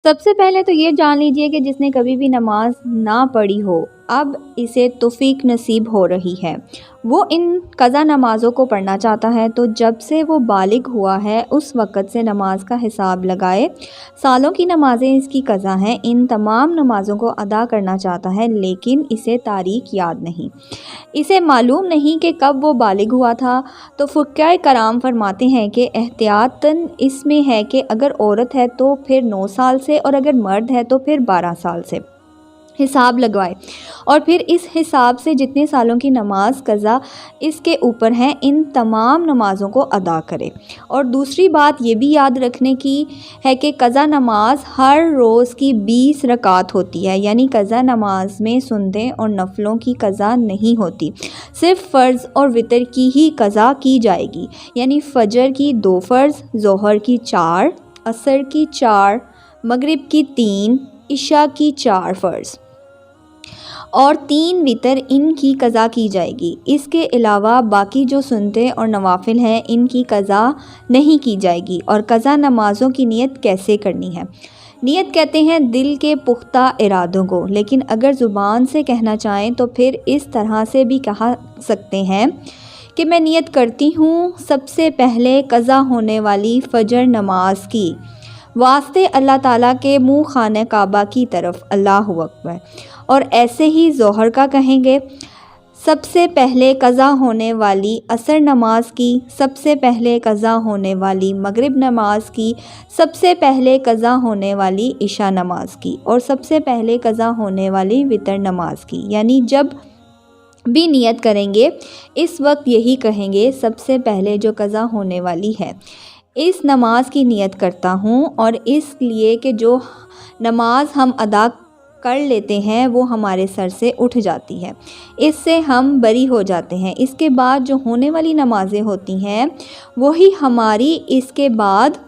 सबसे पहले तो ये जान लीजिए कि जिसने कभी भी नमाज ना पढ़ी हो, अब इसे तौफीक नसीब हो रही है। वो इन कज़ा नमाज़ों को पढ़ना चाहता है, तो जब से वो बालिग हुआ है उस वक़्त से नमाज का हिसाब लगाए। सालों की नमाज़ें इसकी कज़ा हैं, इन तमाम नमाज़ों को अदा करना चाहता है, लेकिन इसे तारीख़ याद नहीं। इसे मालूम नहीं कि कब वो बालिग हुआ था। तो फ़ुक़हा कराम फरमाते हैं कि एहतियातन इसमें है कि अगर औरत है तो फिर 9 साल से, और अगर मर्द है तो फिर 12 साल से हिसाब लगवाए, और फिर इस हिसाब से जितने सालों की नमाज कज़ा इसके ऊपर हैं, इन तमाम नमाज़ों को अदा करे। और दूसरी बात ये भी याद रखने की है कि कज़ा नमाज हर रोज़ की 20 रकात होती है, यानी कज़ा नमाज में सुन्नतें और नफ़लों की कज़ा नहीं होती, सिर्फ़ फ़र्ज़ और वितर की ही कज़ा की जाएगी। यानी फ़जर की 2 फ़र्ज़, ज़ोहर की 4, असर की 4, मगरिब की 3, इशा की 4 फ़र्ज़ और 3 वितर इनकी कज़ा की जाएगी। इसके अलावा बाकी जो सुन्नतें और नवाफ़िल हैं, इनकी कज़ा नहीं की जाएगी। और कज़ा नमाज़ों की नियत कैसे करनी है? नियत कहते हैं दिल के पुख्ता इरादों को, लेकिन अगर ज़ुबान से कहना चाहें तो फिर इस तरह से भी कहा सकते हैं कि मैं नियत करती हूँ सबसे पहले कज़ा होने वाली फ़जर नमाज की, वास्ते अल्लाह ताला के मुँह खाने काबा की तरफ, अल्लाहु अकबर। और ऐसे ही ज़ोहर का कहेंगे सबसे पहले कज़ा होने वाली असर नमाज की, सबसे पहले कज़ा होने वाली मगरिब नमाज की, सबसे पहले कज़ा होने वाली इशा नमाज की, और सबसे पहले कज़ा होने वाली वितर नमाज की। यानी जब भी नियत करेंगे इस वक्त यही कहेंगे सबसे पहले जो कज़ा होने वाली है इस नमाज की नियत करता हूँ, और इसलिए कि जो नमाज हम अदा कर लेते हैं वो हमारे सर से उठ जाती है, इससे हम बरी हो जाते हैं। इसके बाद जो होने वाली नमाज़ें होती हैं वही हमारी इसके बाद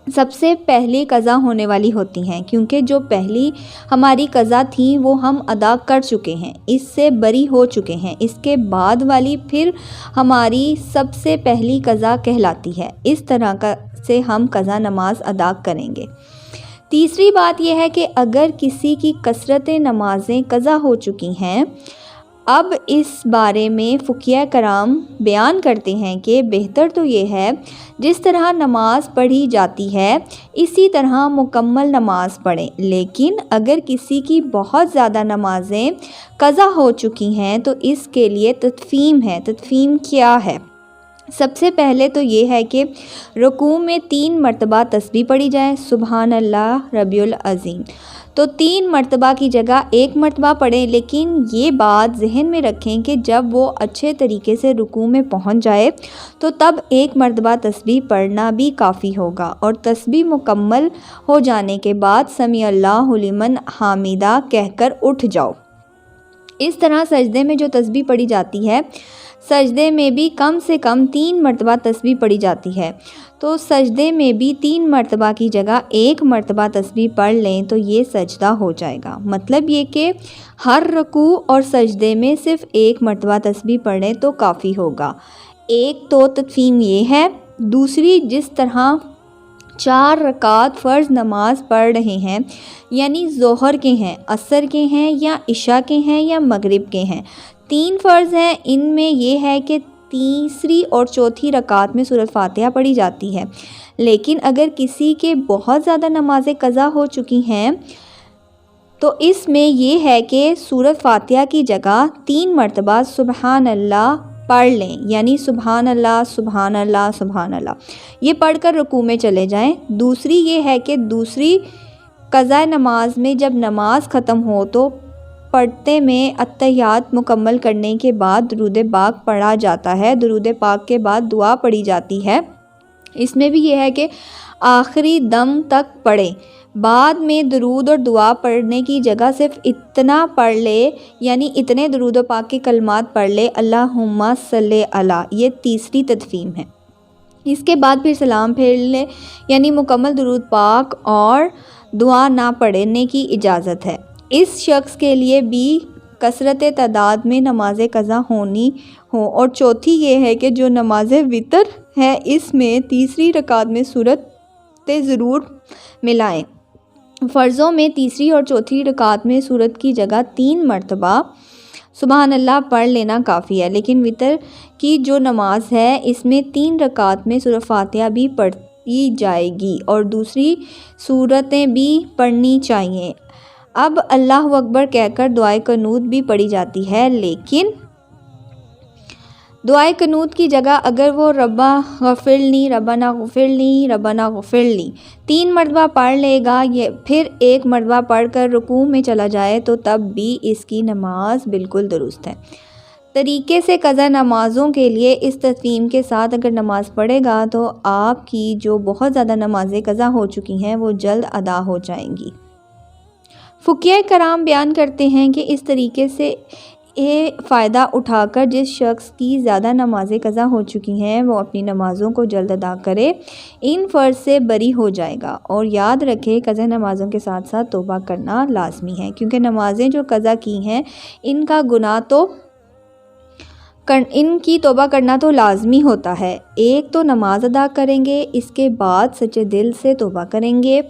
सबसे पहली कज़ा होने वाली होती हैं, क्योंकि जो पहली हमारी कज़ा थी वो हम अदा कर चुके हैं, इससे बरी हो चुके हैं। इसके बाद वाली फिर हमारी सबसे पहली कज़ा कहलाती है। इस तरह का से हम कज़ा नमाज अदा करेंगे। तीसरी बात यह है कि अगर किसी की कसरत नमाज़ें कज़ा हो चुकी हैं, अब इस बारे में फ़ुक़हा कराम बयान करते हैं कि बेहतर तो ये है जिस तरह नमाज पढ़ी जाती है इसी तरह मुकम्मल नमाज पढ़ें। लेकिन अगर किसी की बहुत ज़्यादा नमाज़ें कज़ा हो चुकी हैं तो इसके लिए तदफ़ीम है। तदफ़ीम क्या है? सबसे पहले तो ये है कि रुकू में 3 मरतबा तस्बीह पढ़ी जाए, सुबहान अल्लाह रब्बियुल अज़ीम। तो 3 मरतबा की जगह 1 मरतबा पढ़ें, लेकिन ये बात जहन में रखें कि जब वो अच्छे तरीके से रुकू में पहुंच जाए तो तब 1 मरतबा तस्बीह पढ़ना भी काफ़ी होगा। और तस्बीह मुकम्मल हो जाने के बाद समी अल्लाहु लिमन हामिदा कहकर उठ जाओ। इस तरह सजदे में जो तस्बीह पढ़ी जाती है, सजदे में भी कम से कम 3 मरतबा तस्बीह पढ़ी जाती है, तो सजदे में भी 3 मरतबा की जगह 1 मरतबा तस्बीह पढ़ लें तो ये सजदा हो जाएगा। मतलब ये कि हर रुकू और सजदे में सिर्फ़ 1 मरतबा तस्बीह पढ़ें तो काफ़ी होगा। एक तो तदफ़ीम ये है। दूसरी, जिस तरह 4 रकात फ़र्ज़ नमाज पढ़ रहे हैं, यानी ज़ोहर के हैं, असर के हैं, या इशा के हैं, या मगरिब के हैं, 3 फ़र्ज़ हैं। इनमें ये है कि तीसरी और चौथी रकात में सूरत फ़ातिहा पढ़ी जाती है। लेकिन अगर किसी के बहुत ज़्यादा नमाज़ें कज़ा हो चुकी हैं तो इसमें ये है कि सूरत फ़ातिहा की जगह 3 मरतबा सुबहान अल्लाह पढ़ लें, यानी सुबहान अल्लाह सुबहान अल्लाह सुबहान अल्लाह, ये पढ़कर रुकू में चले जाएं। दूसरी ये है कि दूसरी क़ज़ा नमाज में जब नमाज ख़त्म हो तो पढ़ते में अत्तहियात मुकम्मल करने के बाद दुरूद पाक पढ़ा जाता है। दुरूद पाक के बाद दुआ पढ़ी जाती है। इसमें भी यह है कि आखिरी दम तक पढ़ें। बाद में दुरूद और दुआ पढ़ने की जगह सिर्फ़ इतना पढ़ ले, यानी इतने दुरूद पाक के कलमात पढ़ ले, अल्लाहुम्मा सल्ले अला। ये तीसरी तदफ़ीम है। इसके बाद फिर सलाम फेर ले, यानी मुकम्मल दुरूद पाक और दुआ ना पढ़ने की इजाज़त है। इस शख्स के लिए भी कसरत तादाद में नमाज़ें कज़ा होनी हो। और चौथी ये है कि जो नमाज़ वितर है इसमें तीसरी रकात में सूरत ज़रूर मिलाएं। फ़र्ज़ों में तीसरी और चौथी रकात में सूरत की जगह 3 मरतबा सुबहान अल्लाह पढ़ लेना काफ़ी है, लेकिन वितर की जो नमाज है इसमें 3 रकात में सूरह फातिहा भी पढ़ी जाएगी और दूसरी सूरतें भी पढ़नी चाहिए। अब अल्लाह अकबर कहकर दुआए कनूत भी पढ़ी जाती है, लेकिन दुआए कनूत की जगह अगर वो रब्बा गफिरनी रब्बाना गफिरनी रब्बाना गफिरनी 3 मरतबा पढ़ लेगा, ये फिर 1 मरतबा पढ़ कर रुकू में चला जाए तो तब भी इसकी नमाज बिल्कुल दुरुस्त है। तरीके से क़ज़ा नमाज़ों के लिए इस तस्वीम के साथ अगर नमाज़ पढ़ेगा तो आपकी जो बहुत ज़्यादा नमाज़ें क़ज़ा हो चुकी हैं वो जल्द अदा हो जाएंगी। फ़ुक़हा कराम बयान करते हैं कि इस तरीके से ये फ़ायदा उठाकर जिस शख्स की ज़्यादा नमाज़ें क़ज़ा हो चुकी हैं वो अपनी नमाज़ों को जल्द अदा करे, इन फ़र्ज़ से बरी हो जाएगा। और याद रखें क़ज़ा नमाज़ों के साथ साथ तौबा करना लाज़मी है, क्योंकि नमाज़ें जो क़ज़ा की हैं इनकी तौबा करना तो लाज़मी होता है। एक तो नमाज अदा करेंगे, इसके बाद सच्चे दिल से तौबा करेंगे,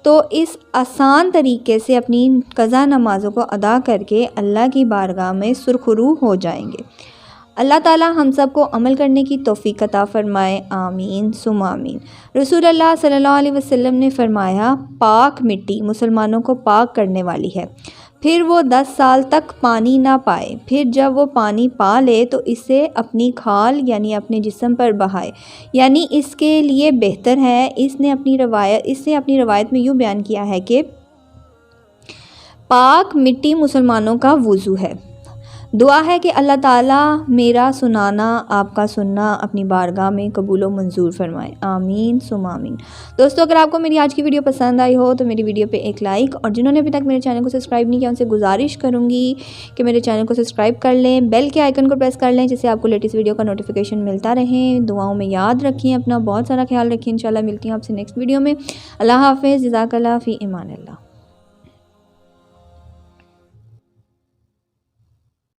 तो इस आसान तरीके से अपनी क़ज़ा नमाज़ों को अदा करके अल्लाह की बारगाह में सुरखरू हो जाएंगे। अल्लाह ताला हम सब को अमल करने की तौफ़ीक़ अता फ़रमाए, आमीन सुम आमीन। रसूल अल्लाह सल्लल्लाहु अलैहि वसल्लम ने फ़रमाया, पाक मिट्टी मुसलमानों को पाक करने वाली है, फिर वो 10 साल तक पानी ना पाए, फिर जब वो पानी पा ले तो इसे अपनी खाल यानी अपने जिस्म पर बहाए, यानी इसके लिए बेहतर है। इसने अपनी रवायत में यूँ बयान किया है कि पाक मिट्टी मुसलमानों का वुज़ू है। दुआ है कि अल्लाह ताला मेरा सुनाना आपका सुनना अपनी बारगाह में कबूल व मंजूर फरमाए, आमीन सुम आमीन। दोस्तों, अगर आपको मेरी आज की वीडियो पसंद आई हो तो मेरी वीडियो पे एक लाइक, और जिन्होंने अभी तक मेरे चैनल को सब्सक्राइब नहीं किया उनसे गुजारिश करूँगी कि मेरे चैनल को सब्सक्राइब कर लें, बेल के आइकन को प्रेस कर लें जिससे आपको लेटेस्ट वीडियो का नोटिफिकेशन मिलता रहे। दुआओं में याद रखिए, अपना बहुत सारा ख्याल रखिए। इंशाल्लाह मिलती हूँ आपसे नेक्स्ट वीडियो में। अल्लाह हाफ़िज़, जज़ाकल्लाह फ़ी इमानिल्लाह।